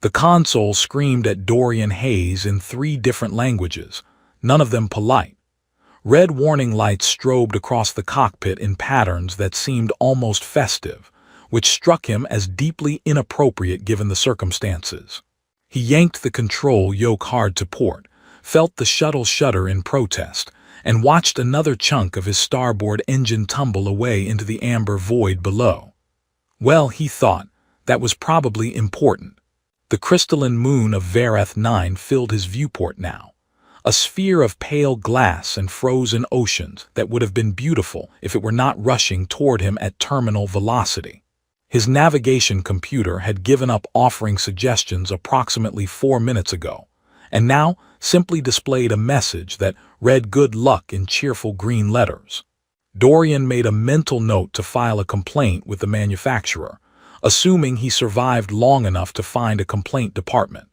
The console screamed at Dorian Hayes in 3 different languages, none of them polite. Red warning lights strobed across the cockpit in patterns that seemed almost festive, which struck him as deeply inappropriate given the circumstances. He yanked the control yoke hard to port, felt the shuttle shudder in protest, and watched another chunk of his starboard engine tumble away into the amber void below. Well, he thought, that was probably important. The crystalline moon of Vareth 9 filled his viewport now, a sphere of pale glass and frozen oceans that would have been beautiful if it were not rushing toward him at terminal velocity. His navigation computer had given up offering suggestions approximately 4 minutes ago, and now simply displayed a message that read good luck in cheerful green letters. Dorian made a mental note to file a complaint with the manufacturer, assuming he survived long enough to find a complaint department.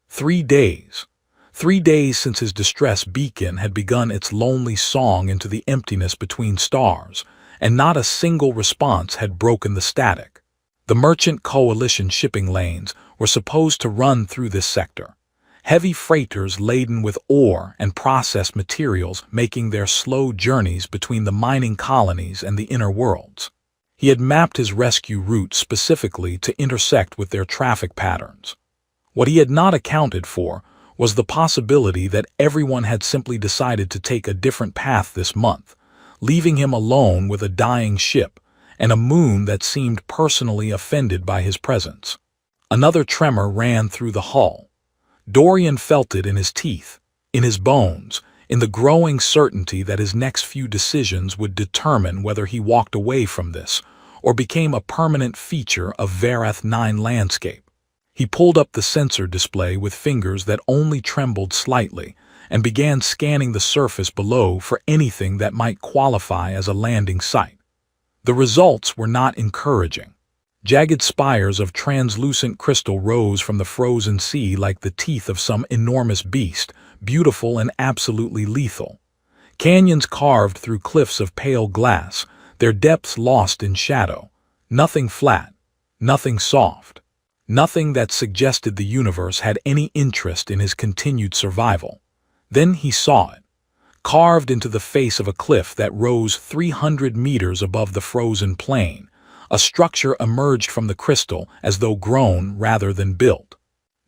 3 days. 3 days since his distress beacon had begun its lonely song into the emptiness between stars, and not a single response had broken the static. The Merchant Coalition shipping lanes were supposed to run through this sector, heavy freighters laden with ore and processed materials making their slow journeys between the mining colonies and the inner worlds. He had mapped his rescue route specifically to intersect with their traffic patterns. What he had not accounted for was the possibility that everyone had simply decided to take a different path this month, leaving him alone with a dying ship and a moon that seemed personally offended by his presence. Another tremor ran through the hull. Dorian felt it in his teeth, in his bones, in the growing certainty that his next few decisions would determine whether he walked away from this or became a permanent feature of Vareth 9 landscape. He pulled up the sensor display with fingers that only trembled slightly and began scanning the surface below for anything that might qualify as a landing site. The results were not encouraging. Jagged spires of translucent crystal rose from the frozen sea like the teeth of some enormous beast, beautiful and absolutely lethal. Canyons carved through cliffs of pale glass, their depths lost in shadow. Nothing flat, nothing soft, nothing that suggested the universe had any interest in his continued survival. Then he saw it, carved into the face of a cliff that rose 300 meters above the frozen plain. A structure emerged from the crystal as though grown rather than built.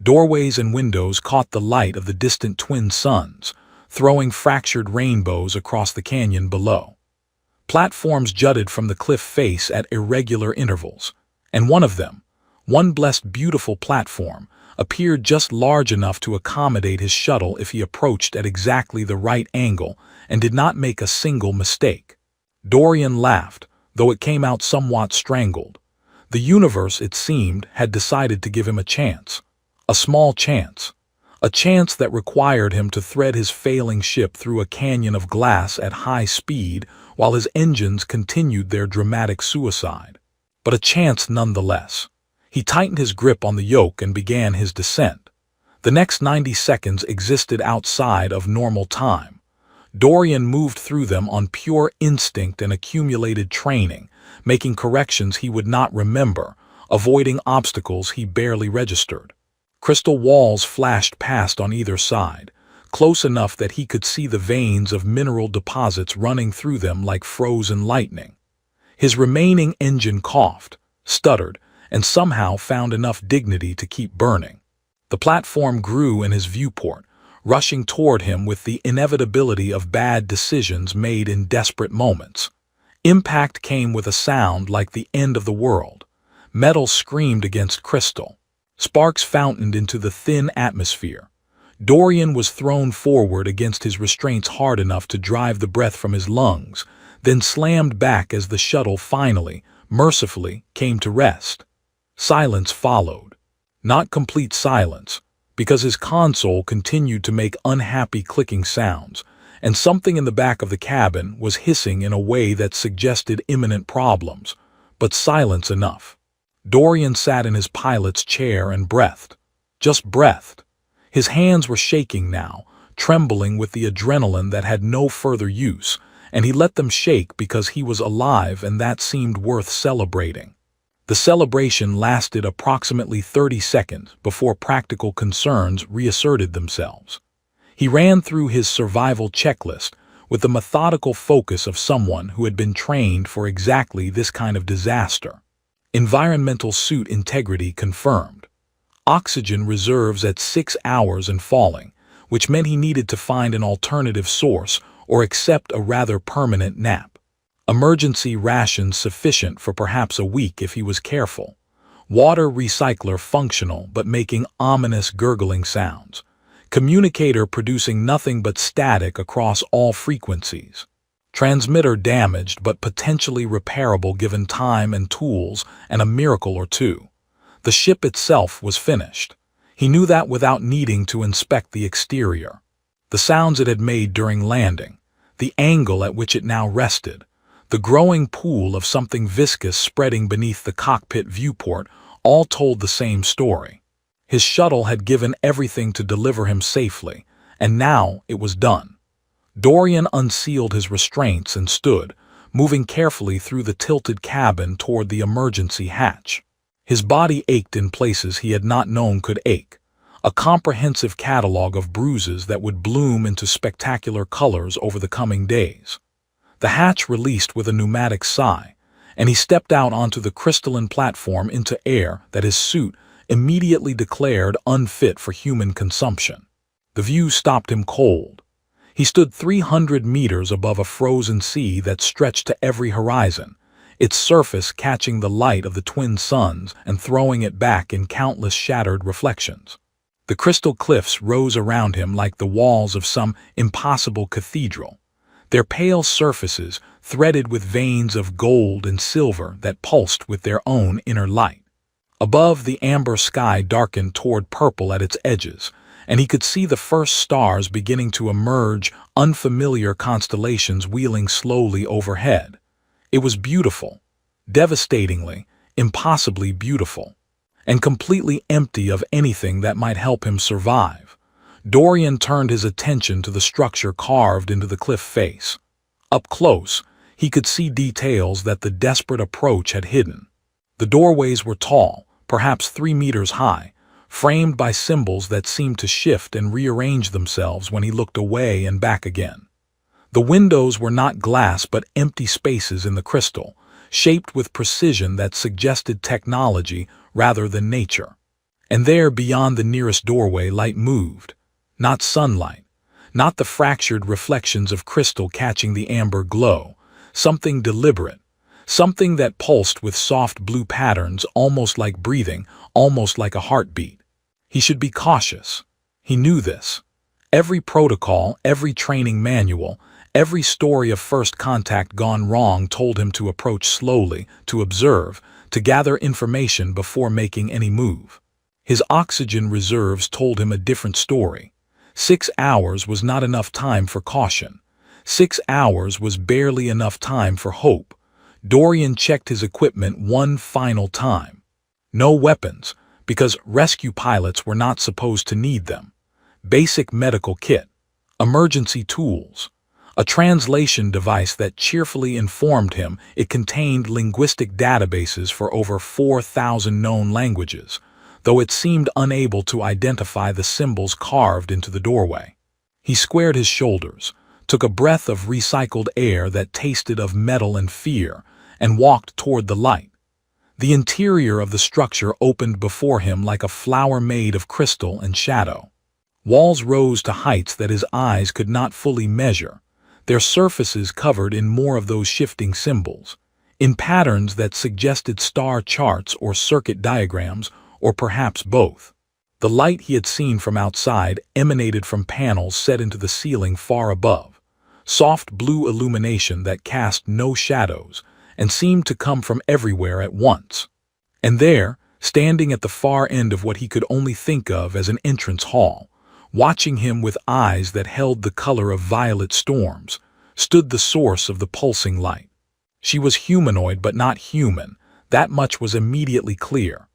Doorways and windows caught the light of the distant twin suns, throwing fractured rainbows across the canyon below. Platforms jutted from the cliff face at irregular intervals, and one of them, one blessed beautiful platform, appeared just large enough to accommodate his shuttle if he approached at exactly the right angle and did not make a single mistake. Dorian laughed, though it came out somewhat strangled. The universe, it seemed, had decided to give him a chance. A small chance. A chance that required him to thread his failing ship through a canyon of glass at high speed while his engines continued their dramatic suicide. But a chance nonetheless. He tightened his grip on the yoke and began his descent. The next 90 seconds existed outside of normal time. Dorian moved through them on pure instinct and accumulated training, making corrections he would not remember, avoiding obstacles he barely registered. Crystal walls flashed past on either side, close enough that he could see the veins of mineral deposits running through them like frozen lightning. His remaining engine coughed, stuttered, and somehow found enough dignity to keep burning. The platform grew in his viewport, rushing toward him with the inevitability of bad decisions made in desperate moments. Impact came with a sound like the end of the world. Metal screamed against crystal. Sparks fountained into the thin atmosphere. Dorian was thrown forward against his restraints hard enough to drive the breath from his lungs, then slammed back as the shuttle finally, mercifully, came to rest. Silence followed. Not complete silence, because his console continued to make unhappy clicking sounds, and something in the back of the cabin was hissing in a way that suggested imminent problems, but silence enough. Dorian sat in his pilot's chair and breathed. Just breathed. His hands were shaking now, trembling with the adrenaline that had no further use, and he let them shake because he was alive and that seemed worth celebrating. The celebration lasted approximately 30 seconds before practical concerns reasserted themselves. He ran through his survival checklist with the methodical focus of someone who had been trained for exactly this kind of disaster. Environmental suit integrity confirmed. Oxygen reserves at 6 hours and falling, which meant he needed to find an alternative source or accept a rather permanent nap. Emergency rations sufficient for perhaps a week if he was careful. Water recycler functional but making ominous gurgling sounds. Communicator producing nothing but static across all frequencies. Transmitter damaged but potentially repairable given time and tools and a miracle or two. The ship itself was finished. He knew that without needing to inspect the exterior. The sounds it had made during landing, the angle at which it now rested, the growing pool of something viscous spreading beneath the cockpit viewport all told the same story. His shuttle had given everything to deliver him safely, and now it was done. Dorian unsealed his restraints and stood, moving carefully through the tilted cabin toward the emergency hatch. His body ached in places he had not known could ache, a comprehensive catalog of bruises that would bloom into spectacular colors over the coming days. The hatch released with a pneumatic sigh, and he stepped out onto the crystalline platform into air that his suit immediately declared unfit for human consumption. The view stopped him cold. He stood 300 meters above a frozen sea that stretched to every horizon, its surface catching the light of the twin suns and throwing it back in countless shattered reflections. The crystal cliffs rose around him like the walls of some impossible cathedral, their pale surfaces threaded with veins of gold and silver that pulsed with their own inner light. Above, the amber sky darkened toward purple at its edges, and he could see the first stars beginning to emerge, unfamiliar constellations wheeling slowly overhead. It was beautiful, devastatingly, impossibly beautiful, and completely empty of anything that might help him survive. Dorian turned his attention to the structure carved into the cliff face. Up close, he could see details that the desperate approach had hidden. The doorways were tall, perhaps 3 meters high, framed by symbols that seemed to shift and rearrange themselves when he looked away and back again. The windows were not glass but empty spaces in the crystal, shaped with precision that suggested technology rather than nature. And there, beyond the nearest doorway, light moved. Not sunlight, not the fractured reflections of crystal catching the amber glow, something deliberate, something that pulsed with soft blue patterns, almost like breathing, almost like a heartbeat. He should be cautious. He knew this. Every protocol, every training manual, every story of first contact gone wrong told him to approach slowly, to observe, to gather information before making any move. His oxygen reserves told him a different story. 6 hours was not enough time for caution. 6 hours was barely enough time for hope. Dorian checked his equipment one final time. No weapons, because rescue pilots were not supposed to need them. Basic medical kit, emergency tools, a translation device that cheerfully informed him it contained linguistic databases for over 4,000 known languages, though it seemed unable to identify the symbols carved into the doorway. He squared his shoulders, took a breath of recycled air that tasted of metal and fear, and walked toward the light. The interior of the structure opened before him like a flower made of crystal and shadow. Walls rose to heights that his eyes could not fully measure, their surfaces covered in more of those shifting symbols, in patterns that suggested star charts or circuit diagrams, or perhaps both. The light he had seen from outside emanated from panels set into the ceiling far above, soft blue illumination that cast no shadows and seemed to come from everywhere at once. And there, standing at the far end of what he could only think of as an entrance hall, watching him with eyes that held the color of violet storms, stood the source of the pulsing light. She was humanoid but not human, that much was immediately clear.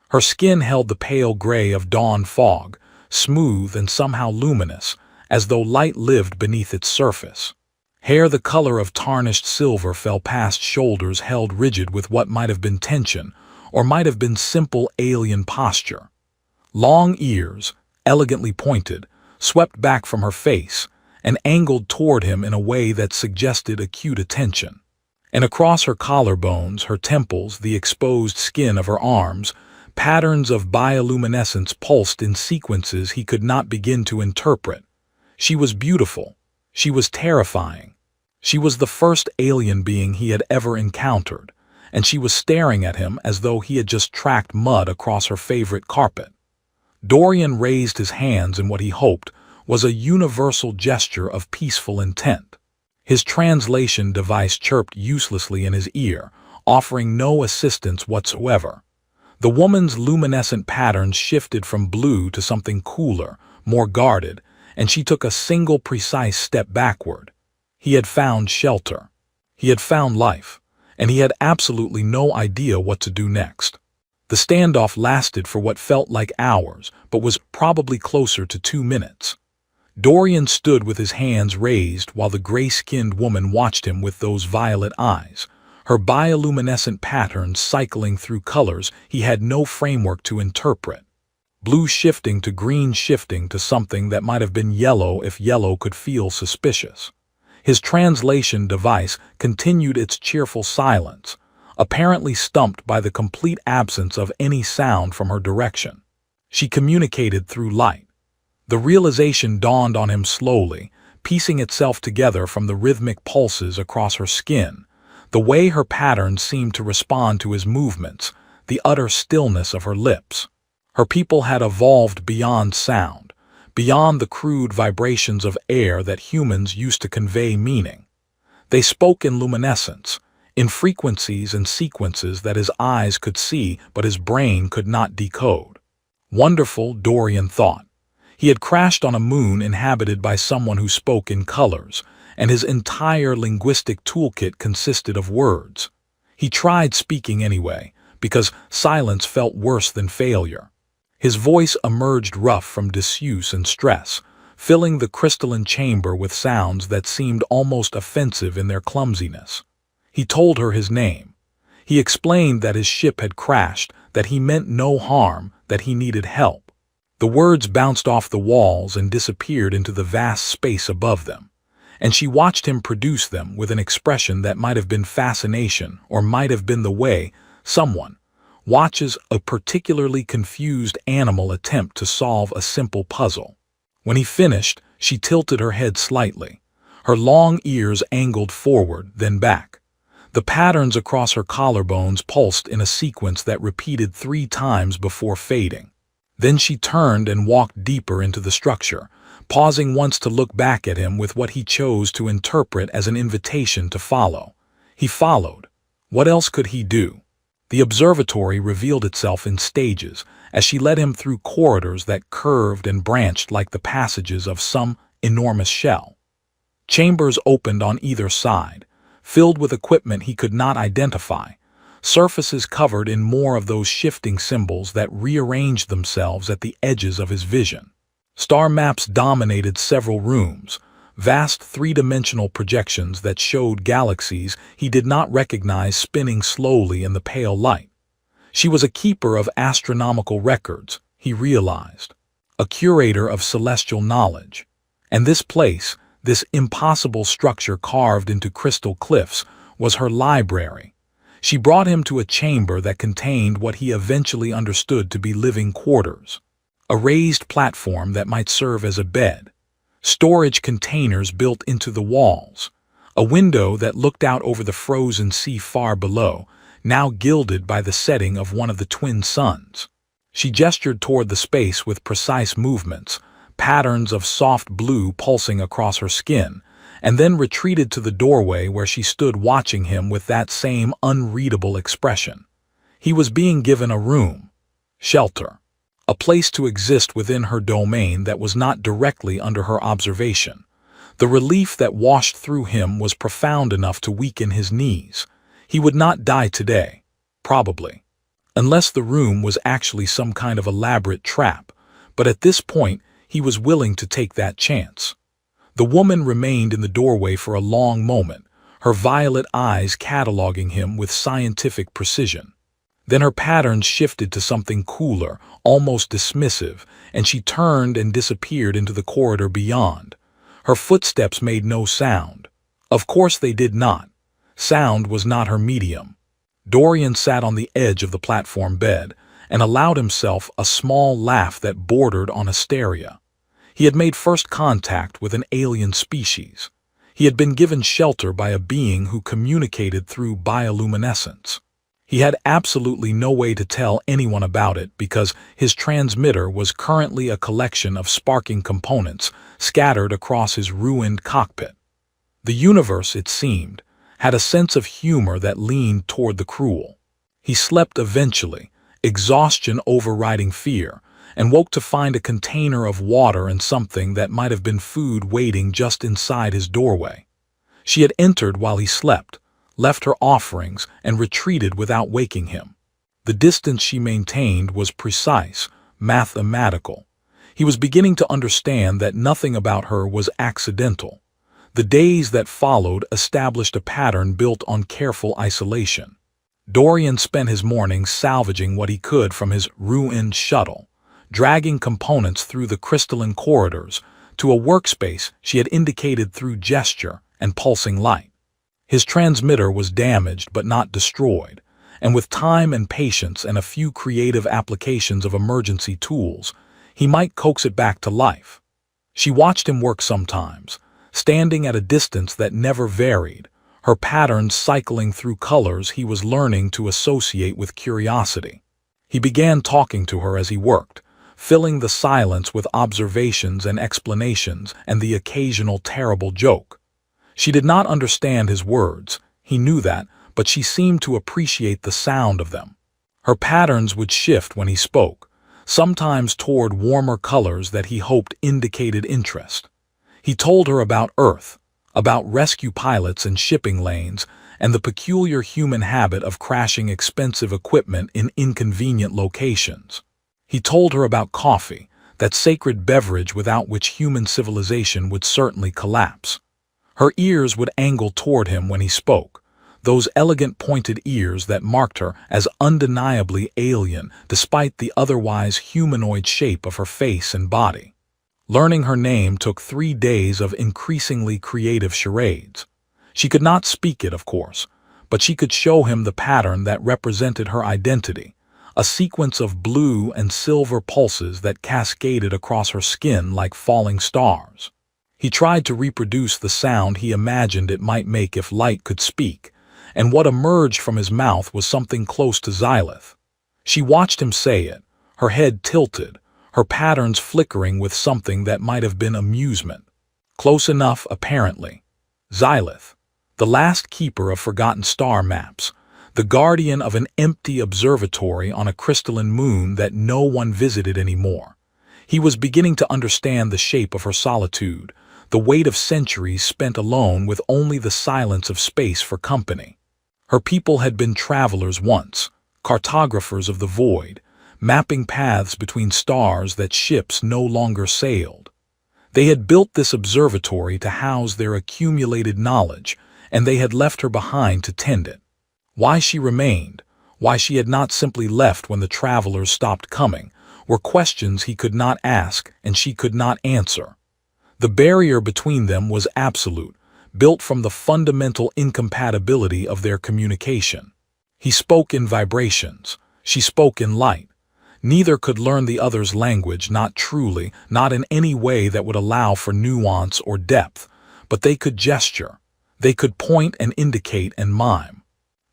Her skin held the pale gray of dawn fog, smooth and somehow luminous, as though light lived beneath its surface. Hair the color of tarnished silver fell past shoulders held rigid with what might have been tension, or might have been simple alien posture. Long ears, elegantly pointed, swept back from her face and angled toward him in a way that suggested acute attention. And across her collarbones, her temples, the exposed skin of her arms, patterns of bioluminescence pulsed in sequences he could not begin to interpret. She was beautiful. She was terrifying. She was the first alien being he had ever encountered, and she was staring at him as though he had just tracked mud across her favorite carpet. Dorian raised his hands in what he hoped was a universal gesture of peaceful intent. His translation device chirped uselessly in his ear, offering no assistance whatsoever. The woman's luminescent patterns shifted from blue to something cooler, more guarded, and she took a single precise step backward. He had found shelter. He had found life, and he had absolutely no idea what to do next. The standoff lasted for what felt like hours, but was probably closer to 2 minutes. Dorian stood with his hands raised while the gray-skinned woman watched him with those violet eyes, her bioluminescent patterns cycling through colors he had no framework to interpret. Blue shifting to green, shifting to something that might have been yellow if yellow could feel suspicious. His translation device continued its cheerful silence, apparently stumped by the complete absence of any sound from her direction. She communicated through light. The realization dawned on him slowly, piecing itself together from the rhythmic pulses across her skin, the way her patterns seemed to respond to his movements, the utter stillness of her lips. Her people had evolved beyond sound, beyond the crude vibrations of air that humans used to convey meaning. They spoke in luminescence, in frequencies and sequences that his eyes could see but his brain could not decode. Wonderful, Dorian thought. He had crashed on a moon inhabited by someone who spoke in colors, and his entire linguistic toolkit consisted of words. He tried speaking anyway, because silence felt worse than failure. His voice emerged rough from disuse and stress, filling the crystalline chamber with sounds that seemed almost offensive in their clumsiness. He told her his name. He explained that his ship had crashed, that he meant no harm, that he needed help. The words bounced off the walls and disappeared into the vast space above them, and she watched him produce them with an expression that might have been fascination or might have been the way someone watches a particularly confused animal attempt to solve a simple puzzle. When he finished, she tilted her head slightly, her long ears angled forward, then back. The patterns across her collarbones pulsed in a sequence that repeated 3 times before fading. Then she turned and walked deeper into the structure, pausing once to look back at him with what he chose to interpret as an invitation to follow. He followed. What else could he do? The observatory revealed itself in stages as she led him through corridors that curved and branched like the passages of some enormous shell. Chambers opened on either side, filled with equipment he could not identify, surfaces covered in more of those shifting symbols that rearranged themselves at the edges of his vision. Star maps dominated several rooms, vast 3-dimensional projections that showed galaxies he did not recognize spinning slowly in the pale light. She was a keeper of astronomical records, he realized, a curator of celestial knowledge. And this place, this impossible structure carved into crystal cliffs, was her library. She brought him to a chamber that contained what he eventually understood to be living quarters. A raised platform that might serve as a bed. Storage containers built into the walls. A window that looked out over the frozen sea far below, now gilded by the setting of one of the twin suns. She gestured toward the space with precise movements, patterns of soft blue pulsing across her skin, and then retreated to the doorway where she stood watching him with that same unreadable expression. He was being given a room, shelter, a place to exist within her domain that was not directly under her observation. The relief that washed through him was profound enough to weaken his knees. He would not die today, probably, unless the room was actually some kind of elaborate trap, but at this point he was willing to take that chance. The woman remained in the doorway for a long moment, her violet eyes cataloging him with scientific precision. Then her patterns shifted to something cooler, almost dismissive, and she turned and disappeared into the corridor beyond. Her footsteps made no sound. Of course they did not. Sound was not her medium. Dorian sat on the edge of the platform bed and allowed himself a small laugh that bordered on hysteria. He had made first contact with an alien species. He had been given shelter by a being who communicated through bioluminescence. He had absolutely no way to tell anyone about it because his transmitter was currently a collection of sparking components scattered across his ruined cockpit. The universe, it seemed, had a sense of humor that leaned toward the cruel. He slept eventually, exhaustion overriding fear, and woke to find a container of water and something that might have been food waiting just inside his doorway. She had entered while he slept, left her offerings, and retreated without waking him. The distance she maintained was precise, mathematical. He was beginning to understand that nothing about her was accidental. The days that followed established a pattern built on careful isolation. Dorian spent his mornings salvaging what he could from his ruined shuttle, dragging components through the crystalline corridors to a workspace she had indicated through gesture and pulsing light. His transmitter was damaged but not destroyed, and with time and patience and a few creative applications of emergency tools, he might coax it back to life. She watched him work sometimes, standing at a distance that never varied, her patterns cycling through colors he was learning to associate with curiosity. He began talking to her as he worked, filling the silence with observations and explanations and the occasional terrible joke. She did not understand his words, he knew that, but she seemed to appreciate the sound of them. Her patterns would shift when he spoke, sometimes toward warmer colors that he hoped indicated interest. He told her about Earth, about rescue pilots and shipping lanes, and the peculiar human habit of crashing expensive equipment in inconvenient locations. He told her about coffee, that sacred beverage without which human civilization would certainly collapse. Her ears would angle toward him when he spoke, those elegant pointed ears that marked her as undeniably alien despite the otherwise humanoid shape of her face and body. Learning her name took 3 days of increasingly creative charades. She could not speak it, of course, but she could show him the pattern that represented her identity, a sequence of blue and silver pulses that cascaded across her skin like falling stars. He tried to reproduce the sound he imagined it might make if light could speak, and what emerged from his mouth was something close to xylith. She watched him say it, her head tilted, her patterns flickering with something that might have been amusement. Close enough, apparently. Xylith, the last keeper of forgotten star maps, the guardian of an empty observatory on a crystalline moon that no one visited anymore. He was beginning to understand the shape of her solitude, the weight of centuries spent alone with only the silence of space for company. Her people had been travelers once, cartographers of the void, mapping paths between stars that ships no longer sailed. They had built this observatory to house their accumulated knowledge, and they had left her behind to tend it. Why she remained, why she had not simply left when the travelers stopped coming, were questions he could not ask and she could not answer. The barrier between them was absolute, built from the fundamental incompatibility of their communication. He spoke in vibrations, she spoke in light. Neither could learn the other's language, not truly, not in any way that would allow for nuance or depth, but they could gesture. They could point and indicate and mime.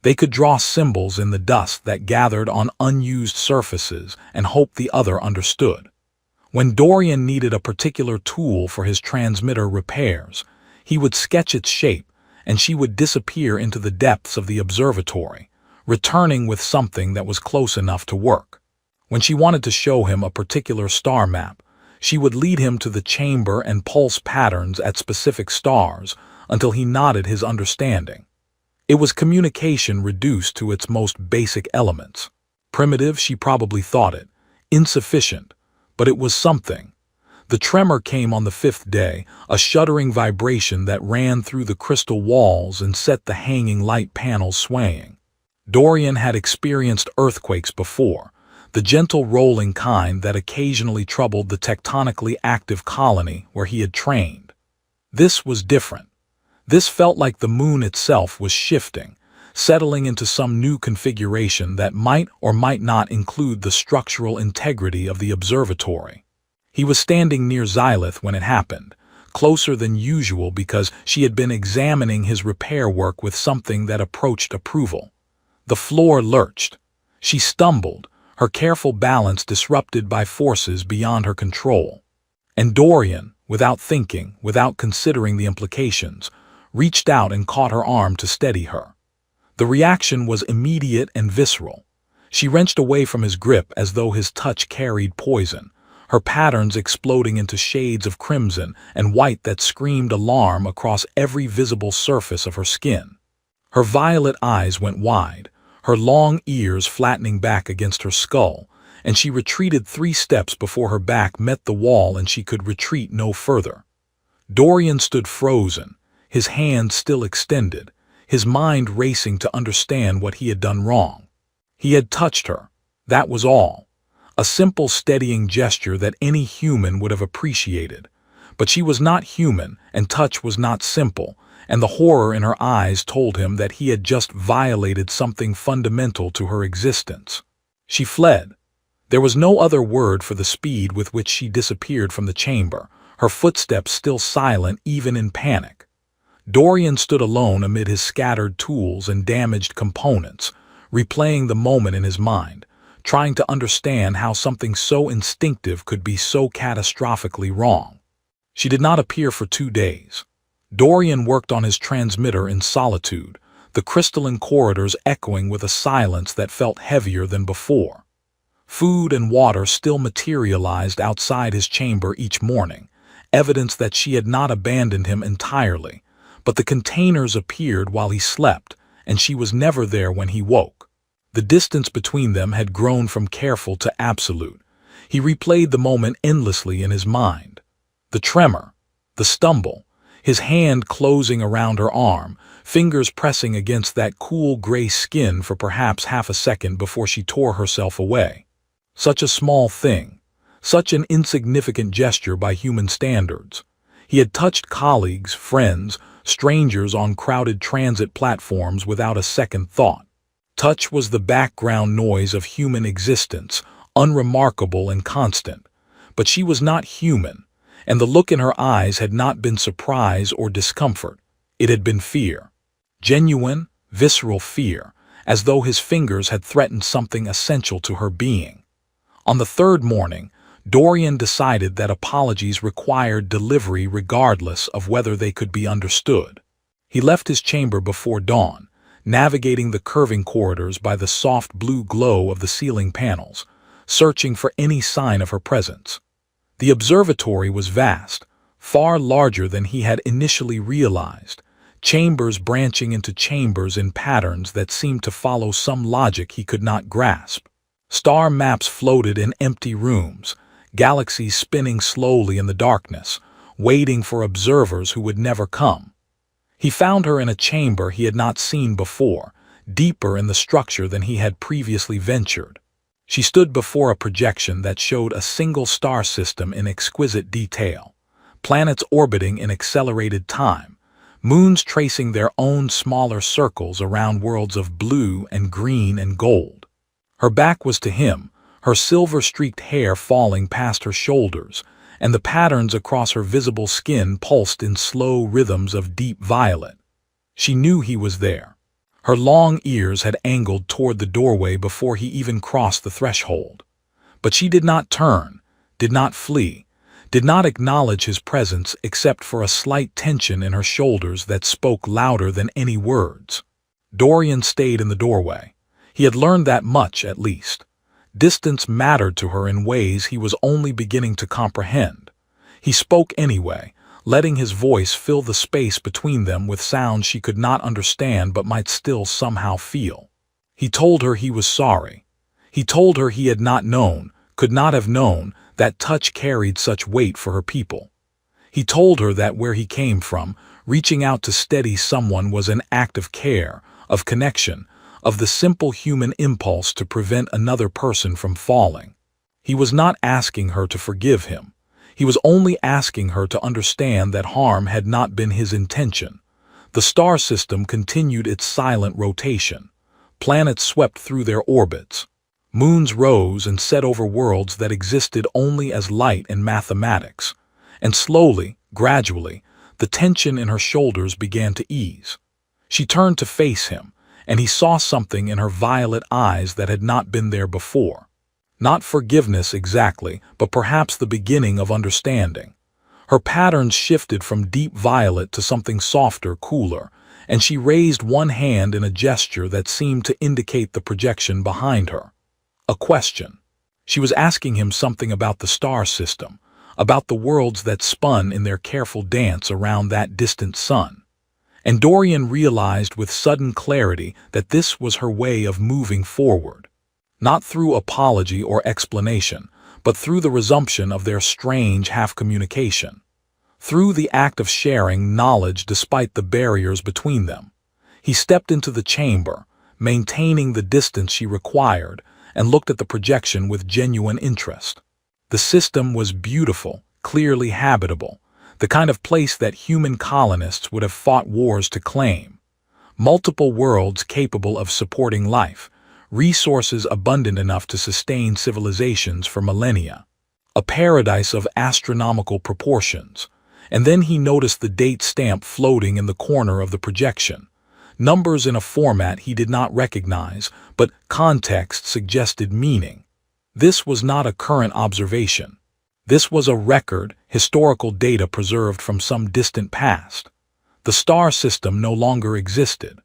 They could draw symbols in the dust that gathered on unused surfaces and hope the other understood. When Dorian needed a particular tool for his transmitter repairs, he would sketch its shape, and she would disappear into the depths of the observatory, returning with something that was close enough to work. When she wanted to show him a particular star map, she would lead him to the chamber and pulse patterns at specific stars until he nodded his understanding. It was communication reduced to its most basic elements. Primitive, she probably thought it, insufficient, but it was something. The tremor came on the 5th day, a shuddering vibration that ran through the crystal walls and set the hanging light panels swaying. Dorian had experienced earthquakes before, the gentle rolling kind that occasionally troubled the tectonically active colony where he had trained. This was different. This felt like the moon itself was shifting, settling into some new configuration that might or might not include the structural integrity of the observatory. He was standing near Xylith when it happened, closer than usual because she had been examining his repair work with something that approached approval. The floor lurched. She stumbled, her careful balance disrupted by forces beyond her control. And Dorian, without thinking, without considering the implications, reached out and caught her arm to steady her. The reaction was immediate and visceral. She wrenched away from his grip as though his touch carried poison, her patterns exploding into shades of crimson and white that screamed alarm across every visible surface of her skin. Her violet eyes went wide, her long ears flattening back against her skull, and she retreated 3 steps before her back met the wall and she could retreat no further. Dorian stood frozen, his hands still extended, his mind racing to understand what he had done wrong. He had touched her, that was all. A simple steadying gesture that any human would have appreciated. But she was not human, and touch was not simple, and the horror in her eyes told him that he had just violated something fundamental to her existence. She fled. There was no other word for the speed with which she disappeared from the chamber, her footsteps still silent even in panic. Dorian stood alone amid his scattered tools and damaged components, replaying the moment in his mind, trying to understand how something so instinctive could be so catastrophically wrong. She did not appear for 2 days. Dorian worked on his transmitter in solitude, the crystalline corridors echoing with a silence that felt heavier than before. Food and water still materialized outside his chamber each morning, evidence that she had not abandoned him entirely, but the containers appeared while he slept, and she was never there when he woke. The distance between them had grown from careful to absolute. He replayed the moment endlessly in his mind. The tremor, the stumble, his hand closing around her arm, fingers pressing against that cool gray skin for perhaps half a second before she tore herself away. Such a small thing, such an insignificant gesture by human standards. He had touched colleagues, friends, strangers on crowded transit platforms without a second thought. Touch was the background noise of human existence, unremarkable and constant. But she was not human, and the look in her eyes had not been surprise or discomfort. It had been fear. Genuine, visceral fear, as though his fingers had threatened something essential to her being. On the 3rd morning, Dorian decided that apologies required delivery regardless of whether they could be understood. He left his chamber before dawn, navigating the curving corridors by the soft blue glow of the ceiling panels, searching for any sign of her presence. The observatory was vast, far larger than he had initially realized, chambers branching into chambers in patterns that seemed to follow some logic he could not grasp. Star maps floated in empty rooms, galaxies spinning slowly in the darkness, waiting for observers who would never come. He found her in a chamber he had not seen before, deeper in the structure than he had previously ventured. She stood before a projection that showed a single star system in exquisite detail, planets orbiting in accelerated time, moons tracing their own smaller circles around worlds of blue and green and gold. Her back was to him, her silver-streaked hair falling past her shoulders, and the patterns across her visible skin pulsed in slow rhythms of deep violet. She knew he was there. Her long ears had angled toward the doorway before he even crossed the threshold. But she did not turn, did not flee, did not acknowledge his presence except for a slight tension in her shoulders that spoke louder than any words. Dorian stayed in the doorway. He had learned that much, at least. Distance mattered to her in ways he was only beginning to comprehend. He spoke anyway, letting his voice fill the space between them with sounds she could not understand but might still somehow feel. He told her he was sorry. He told her he had not known, could not have known, that touch carried such weight for her people. He told her that where he came from, reaching out to steady someone was an act of care, of connection, of the simple human impulse to prevent another person from falling. He was not asking her to forgive him. He was only asking her to understand that harm had not been his intention. The star system continued its silent rotation. Planets swept through their orbits. Moons rose and set over worlds that existed only as light and mathematics. And slowly, gradually, the tension in her shoulders began to ease. She turned to face him, and he saw something in her violet eyes that had not been there before. Not forgiveness exactly, but perhaps the beginning of understanding. Her patterns shifted from deep violet to something softer, cooler, and she raised one hand in a gesture that seemed to indicate the projection behind her. A question. She was asking him something about the star system, about the worlds that spun in their careful dance around that distant sun. And Dorian realized with sudden clarity that this was her way of moving forward. Not through apology or explanation, but through the resumption of their strange half-communication. Through the act of sharing knowledge despite the barriers between them. He stepped into the chamber, maintaining the distance she required, and looked at the projection with genuine interest. The system was beautiful, clearly habitable, the kind of place that human colonists would have fought wars to claim. Multiple worlds capable of supporting life, resources abundant enough to sustain civilizations for millennia. A paradise of astronomical proportions. And then he noticed the date stamp floating in the corner of the projection. Numbers in a format he did not recognize, but context suggested meaning. This was not a current observation. This was a record, historical data preserved from some distant past. The star system no longer existed,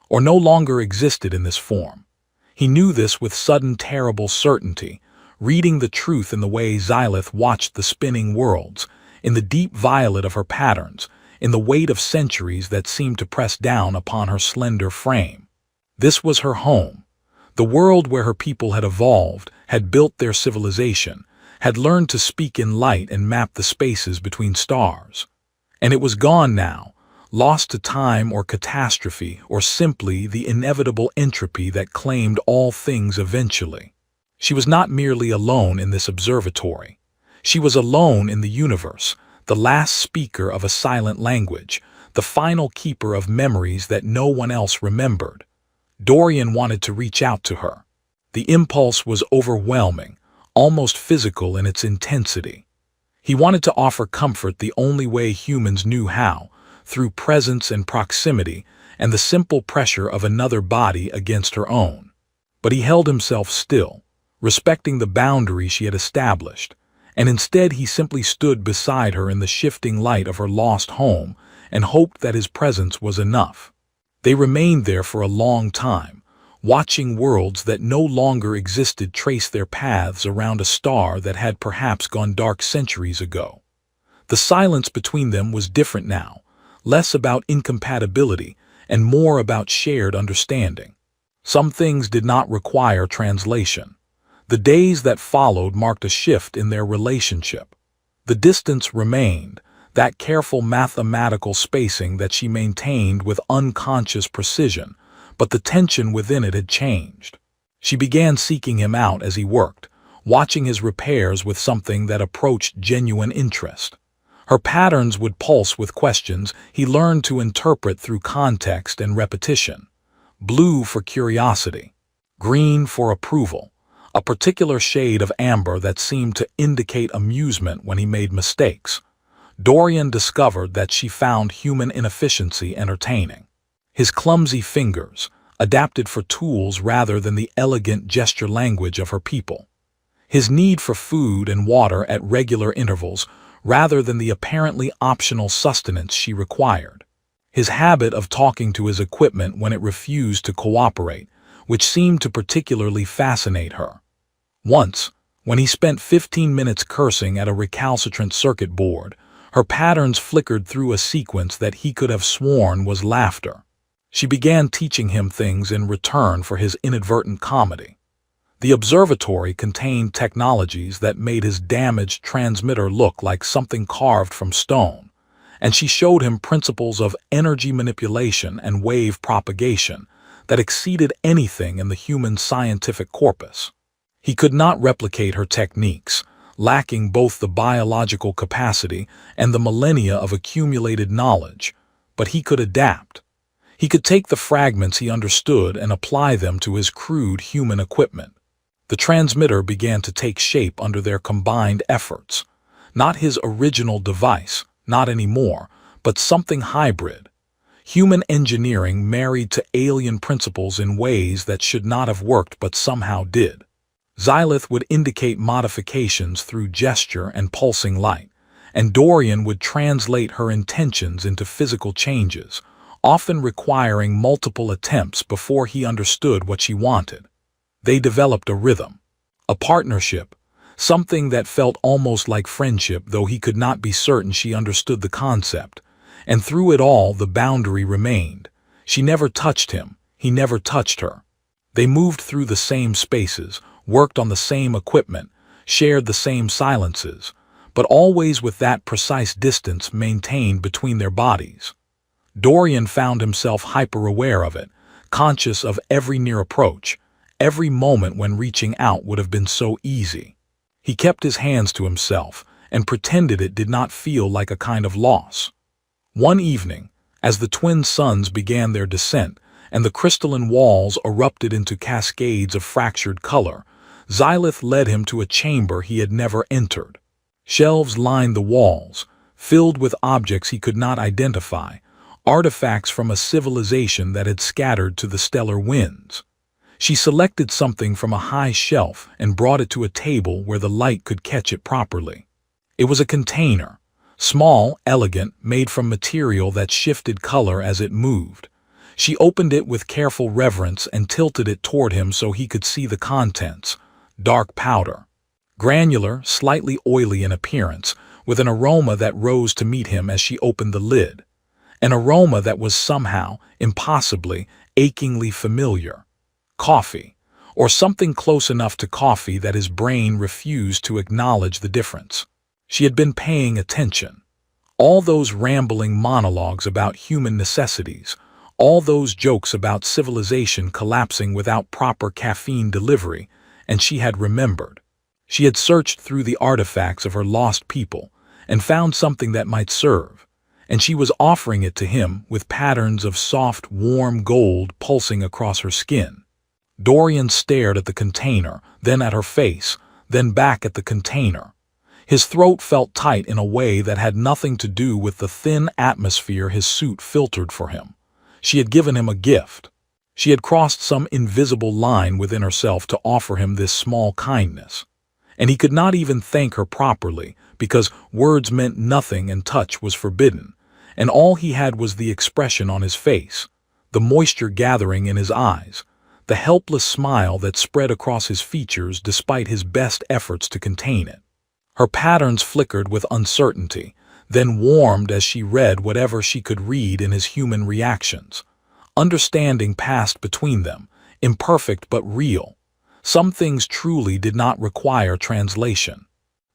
or no longer existed in this form. He knew this with sudden terrible certainty, reading the truth in the way Xylith watched the spinning worlds, in the deep violet of her patterns, in the weight of centuries that seemed to press down upon her slender frame. This was her home, the world where her people had evolved, had built their civilization, had learned to speak in light and map the spaces between stars. And it was gone now, lost to time or catastrophe, or simply the inevitable entropy that claimed all things eventually. She was not merely alone in this observatory. She was alone in the universe, the last speaker of a silent language, the final keeper of memories that no one else remembered. Dorian wanted to reach out to her. The impulse was overwhelming, almost physical in its intensity. He wanted to offer comfort the only way humans knew how, through presence and proximity and the simple pressure of another body against her own. But he held himself still, respecting the boundary she had established, and instead he simply stood beside her in the shifting light of her lost home and hoped that his presence was enough. They remained there for a long time, watching worlds that no longer existed trace their paths around a star that had perhaps gone dark centuries ago. The silence between them was different now, less about incompatibility and more about shared understanding. Some things did not require translation. The days that followed marked a shift in their relationship. The distance remained, that careful mathematical spacing that she maintained with unconscious precision, but the tension within it had changed. She began seeking him out as he worked, watching his repairs with something that approached genuine interest. Her patterns would pulse with questions he learned to interpret through context and repetition. Blue for curiosity, green for approval, a particular shade of amber that seemed to indicate amusement when he made mistakes. Dorian discovered that she found human inefficiency entertaining. His clumsy fingers, adapted for tools rather than the elegant gesture language of her people. His need for food and water at regular intervals rather than the apparently optional sustenance she required. His habit of talking to his equipment when it refused to cooperate, which seemed to particularly fascinate her. Once, when he spent 15 minutes cursing at a recalcitrant circuit board, her patterns flickered through a sequence that he could have sworn was laughter. She began teaching him things in return for his inadvertent comedy. The observatory contained technologies that made his damaged transmitter look like something carved from stone, and she showed him principles of energy manipulation and wave propagation that exceeded anything in the human scientific corpus. He could not replicate her techniques, lacking both the biological capacity and the millennia of accumulated knowledge, but he could adapt. He could take the fragments he understood and apply them to his crude human equipment. The transmitter began to take shape under their combined efforts. Not his original device, not anymore, but something hybrid. Human engineering married to alien principles in ways that should not have worked but somehow did. Xylith would indicate modifications through gesture and pulsing light, and Dorian would translate her intentions into physical changes, often requiring multiple attempts before he understood what she wanted. They developed a rhythm, a partnership, something that felt almost like friendship, though he could not be certain she understood the concept. And through it all, the boundary remained. She never touched him, he never touched her. They moved through the same spaces, worked on the same equipment, shared the same silences, but always with that precise distance maintained between their bodies. Dorian found himself hyper-aware of it, conscious of every near approach. Every moment when reaching out would have been so easy. He kept his hands to himself and pretended it did not feel like a kind of loss. One evening, as the twin suns began their descent and the crystalline walls erupted into cascades of fractured color, Xylith led him to a chamber he had never entered. Shelves lined the walls, filled with objects he could not identify, artifacts from a civilization that had scattered to the stellar winds. She selected something from a high shelf and brought it to a table where the light could catch it properly. It was a container, small, elegant, made from material that shifted color as it moved. She opened it with careful reverence and tilted it toward him so he could see the contents. Dark powder. Granular, slightly oily in appearance, with an aroma that rose to meet him as she opened the lid. An aroma that was somehow, impossibly, achingly familiar. Coffee, or something close enough to coffee that his brain refused to acknowledge the difference. She had been paying attention. All those rambling monologues about human necessities, all those jokes about civilization collapsing without proper caffeine delivery, and she had remembered. She had searched through the artifacts of her lost people and found something that might serve, and she was offering it to him with patterns of soft, warm gold pulsing across her skin. Dorian stared at the container, then at her face, then back at the container. His throat felt tight in a way that had nothing to do with the thin atmosphere his suit filtered for him. She had given him a gift. She had crossed some invisible line within herself to offer him this small kindness. And he could not even thank her properly, because words meant nothing and touch was forbidden, and all he had was the expression on his face, the moisture gathering in his eyes, the helpless smile that spread across his features despite his best efforts to contain it. Her patterns flickered with uncertainty, then warmed as she read whatever she could read in his human reactions. Understanding passed between them, imperfect but real. Some things truly did not require translation.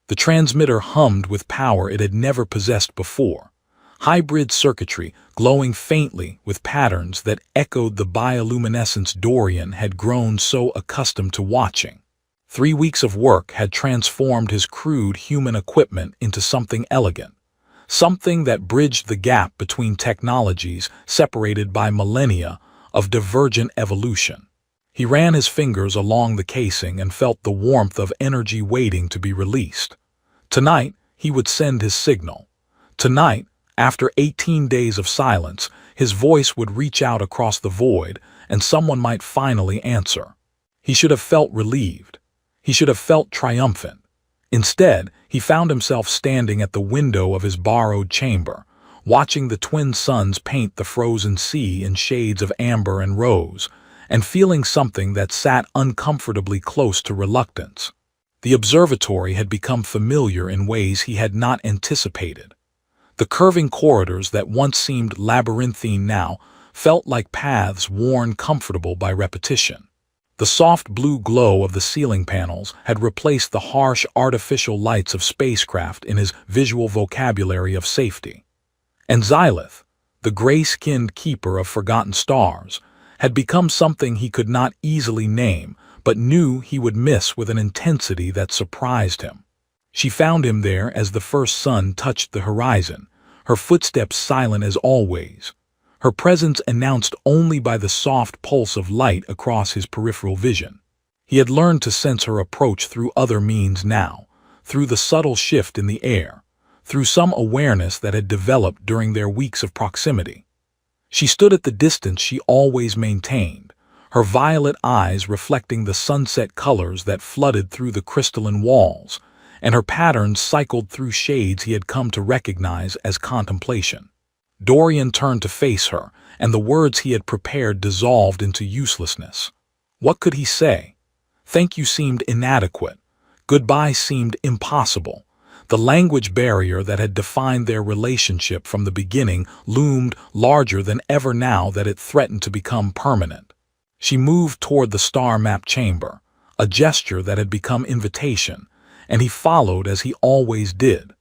The transmitter hummed with power it had never possessed before. Hybrid circuitry glowing faintly with patterns that echoed the bioluminescence Dorian had grown so accustomed to watching. 3 weeks of work had transformed his crude human equipment into something elegant, something that bridged the gap between technologies separated by millennia of divergent evolution. He ran his fingers along the casing and felt the warmth of energy waiting to be released. Tonight, he would send his signal. Tonight, after 18 days of silence, his voice would reach out across the void, and someone might finally answer. He should have felt relieved. He should have felt triumphant. Instead, he found himself standing at the window of his borrowed chamber, watching the twin suns paint the frozen sea in shades of amber and rose, and feeling something that sat uncomfortably close to reluctance. The observatory had become familiar in ways he had not anticipated. The curving corridors that once seemed labyrinthine now felt like paths worn comfortable by repetition. The soft blue glow of the ceiling panels had replaced the harsh artificial lights of spacecraft in his visual vocabulary of safety. And Xylith, the gray-skinned keeper of forgotten stars, had become something he could not easily name, but knew he would miss with an intensity that surprised him. She found him there as the first sun touched the horizon, her footsteps silent as always, her presence announced only by the soft pulse of light across his peripheral vision. He had learned to sense her approach through other means now, through the subtle shift in the air, through some awareness that had developed during their weeks of proximity. She stood at the distance she always maintained, her violet eyes reflecting the sunset colors that flooded through the crystalline walls, and her patterns cycled through shades he had come to recognize as contemplation. Dorian turned to face her, and the words he had prepared dissolved into uselessness. What could he say? Thank you seemed inadequate. Goodbye seemed impossible. The language barrier that had defined their relationship from the beginning loomed larger than ever now that it threatened to become permanent. She moved toward the star-mapped chamber, a gesture that had become invitation, and he followed as he always did.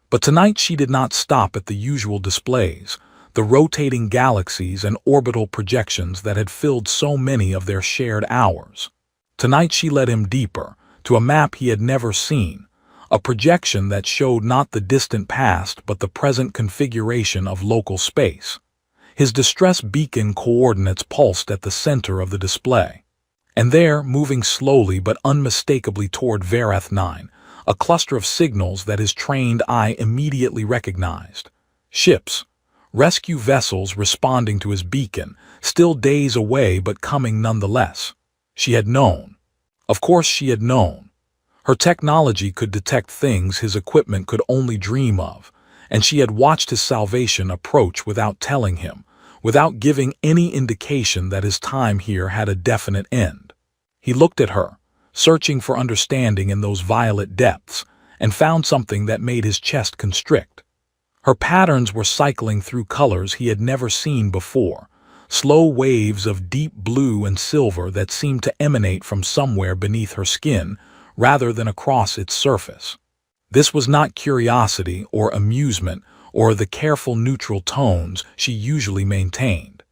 But tonight she did not stop at the usual displays, the rotating galaxies and orbital projections that had filled so many of their shared hours. Tonight she led him deeper, to a map he had never seen, a projection that showed not the distant past but the present configuration of local space. His distress beacon coordinates pulsed at the center of the display. And there, moving slowly but unmistakably toward Verath 9, a cluster of signals that his trained eye immediately recognized. Ships, rescue vessels responding to his beacon, still days away but coming nonetheless. She had known. Of course she had known. Her technology could detect things his equipment could only dream of, and she had watched his salvation approach without telling him, without giving any indication that his time here had a definite end. He looked at her, searching for understanding in those violet depths, and found something that made his chest constrict. Her patterns were cycling through colors he had never seen before, slow waves of deep blue and silver that seemed to emanate from somewhere beneath her skin rather than across its surface. This was not curiosity or amusement or the careful neutral tones she usually maintained.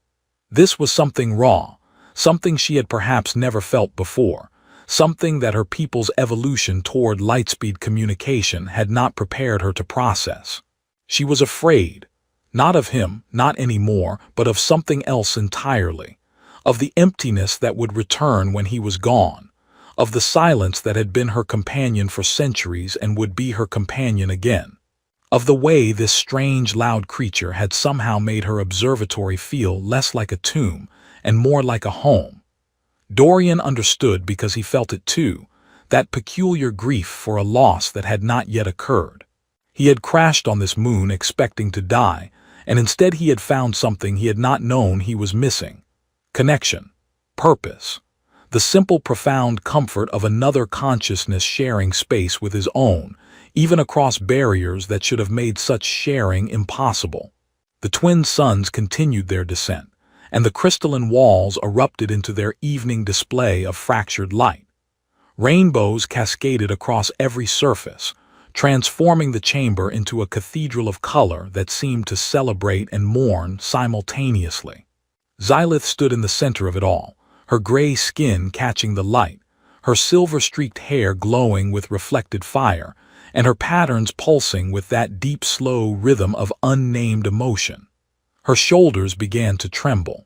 This was something raw, something she had perhaps never felt before, something that her people's evolution toward lightspeed communication had not prepared her to process. She was afraid, not of him, not anymore, but of something else entirely, of the emptiness that would return when he was gone, of the silence that had been her companion for centuries and would be her companion again, of the way this strange, loud creature had somehow made her observatory feel less like a tomb and more like a home. Dorian understood because he felt it too, that peculiar grief for a loss that had not yet occurred. He had crashed on this moon expecting to die, and instead he had found something he had not known he was missing. Connection. Purpose. The simple, profound comfort of another consciousness sharing space with his own, even across barriers that should have made such sharing impossible. The twin suns continued their descent, and the crystalline walls erupted into their evening display of fractured light. Rainbows cascaded across every surface, transforming the chamber into a cathedral of color that seemed to celebrate and mourn simultaneously. Xylith stood in the center of it all, her gray skin catching the light, her silver-streaked hair glowing with reflected fire, and her patterns pulsing with that deep, slow rhythm of unnamed emotion. Her shoulders began to tremble.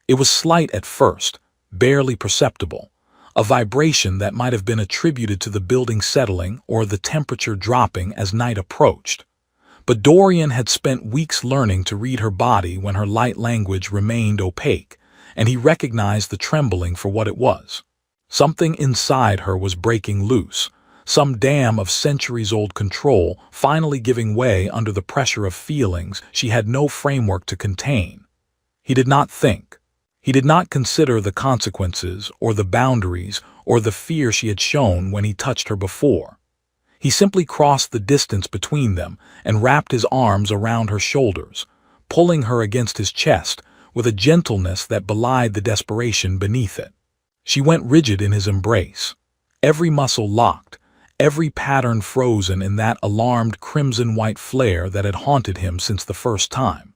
It was slight at first, barely perceptible, a vibration that might have been attributed to the building settling or the temperature dropping as night approached. But Dorian had spent weeks learning to read her body when her light language remained opaque, and he recognized the trembling for what it was. Something inside her was breaking loose, some dam of centuries-old control finally giving way under the pressure of feelings she had no framework to contain. He did not think. He did not consider the consequences or the boundaries or the fear she had shown when he touched her before. He simply crossed the distance between them and wrapped his arms around her shoulders, pulling her against his chest with a gentleness that belied the desperation beneath it. She went rigid in his embrace, every muscle locked, every pattern frozen in that alarmed crimson-white flare that had haunted him since the first time.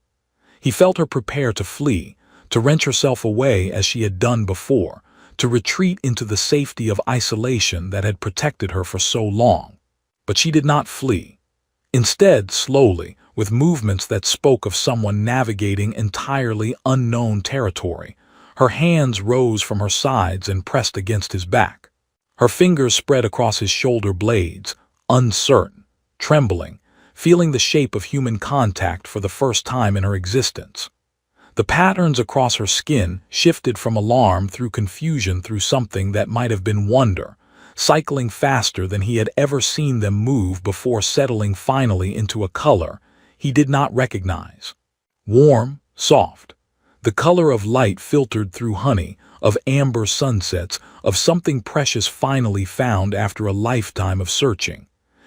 He felt her prepare to flee, to wrench herself away as she had done before, to retreat into the safety of isolation that had protected her for so long. But she did not flee. Instead, slowly, with movements that spoke of someone navigating entirely unknown territory, her hands rose from her sides and pressed against his back. Her fingers spread across his shoulder blades, uncertain, trembling, feeling the shape of human contact for the first time in her existence. The patterns across her skin shifted from alarm through confusion through something that might have been wonder, cycling faster than he had ever seen them move before settling finally into a color he did not recognize. Warm, soft. The color of light filtered through honey, of amber sunsets, of something precious finally found after a lifetime of searching.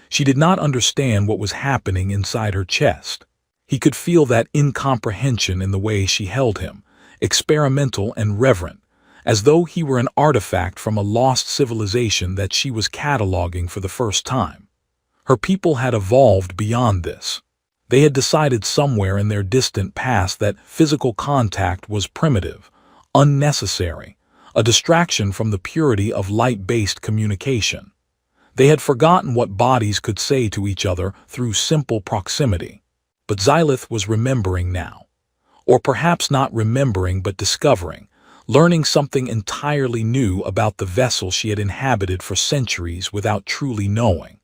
She did not understand what was happening inside her chest. He could feel that incomprehension in the way she held him, experimental and reverent, as though he were an artifact from a lost civilization that she was cataloging for the first time. Her people had evolved beyond this. They had decided somewhere in their distant past that physical contact was primitive, unnecessary, a distraction from the purity of light-based communication. They had forgotten what bodies could say to each other through simple proximity. But Xylith was remembering now. Or perhaps not remembering but discovering, learning something entirely new about the vessel she had inhabited for centuries without truly knowing.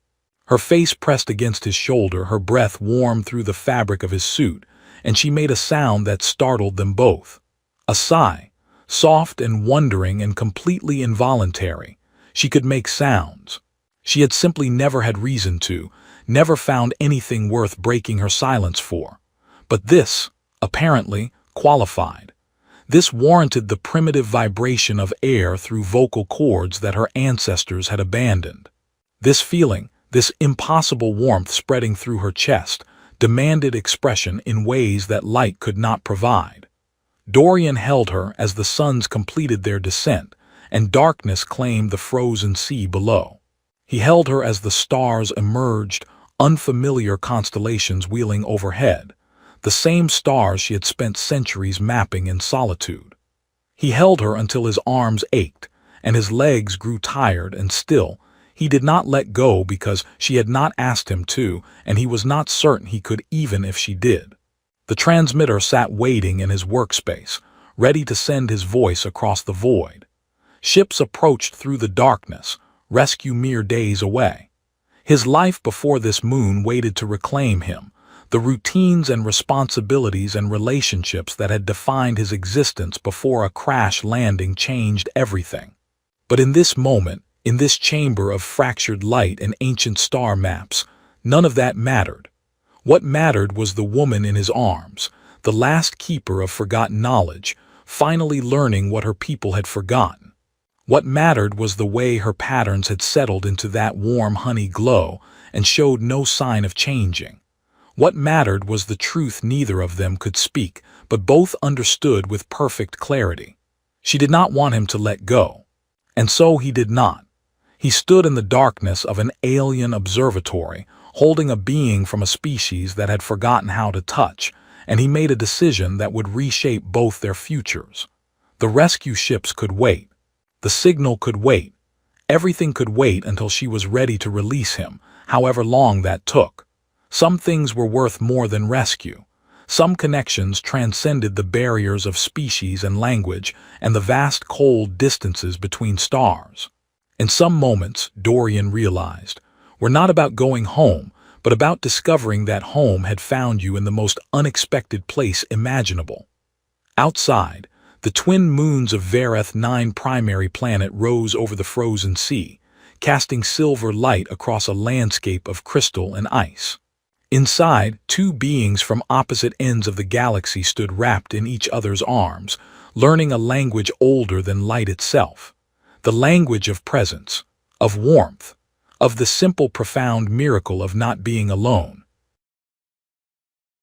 Her face pressed against his shoulder, her breath warmed through the fabric of his suit, and she made a sound that startled them both. A sigh, soft and wondering and completely involuntary. She could make sounds. She had simply never had reason to, never found anything worth breaking her silence for. But this, apparently, qualified. This warranted the primitive vibration of air through vocal cords that her ancestors had abandoned. This feeling, this impossible warmth spreading through her chest, demanded expression in ways that light could not provide. Dorian held her as the suns completed their descent, and darkness claimed the frozen sea below. He held her as the stars emerged, unfamiliar constellations wheeling overhead, the same stars she had spent centuries mapping in solitude. He held her until his arms ached, and his legs grew tired, and still, he did not let go because she had not asked him to, and he was not certain he could even if she did. The transmitter sat waiting in his workspace, ready to send his voice across the void. Ships approached through the darkness, rescue mere days away. His life before this moon waited to reclaim him, the routines and responsibilities and relationships that had defined his existence before a crash landing changed everything. But in this moment, in this chamber of fractured light and ancient star maps, none of that mattered. What mattered was the woman in his arms, the last keeper of forgotten knowledge, finally learning what her people had forgotten. What mattered was the way her patterns had settled into that warm honey glow and showed no sign of changing. What mattered was the truth neither of them could speak, but both understood with perfect clarity. She did not want him to let go. And so he did not. He stood in the darkness of an alien observatory, holding a being from a species that had forgotten how to touch, and he made a decision that would reshape both their futures. The rescue ships could wait. The signal could wait. Everything could wait until she was ready to release him, however long that took. Some things were worth more than rescue. Some connections transcended the barriers of species and language and the vast cold distances between stars. In some moments, Dorian realized, were not about going home, but about discovering that home had found you in the most unexpected place imaginable. Outside, the twin moons of Vareth 9 primary planet rose over the frozen sea, casting silver light across a landscape of crystal and ice. Inside, two beings from opposite ends of the galaxy stood wrapped in each other's arms, learning a language older than light itself. The language of presence, of warmth, of the simple profound miracle of not being alone.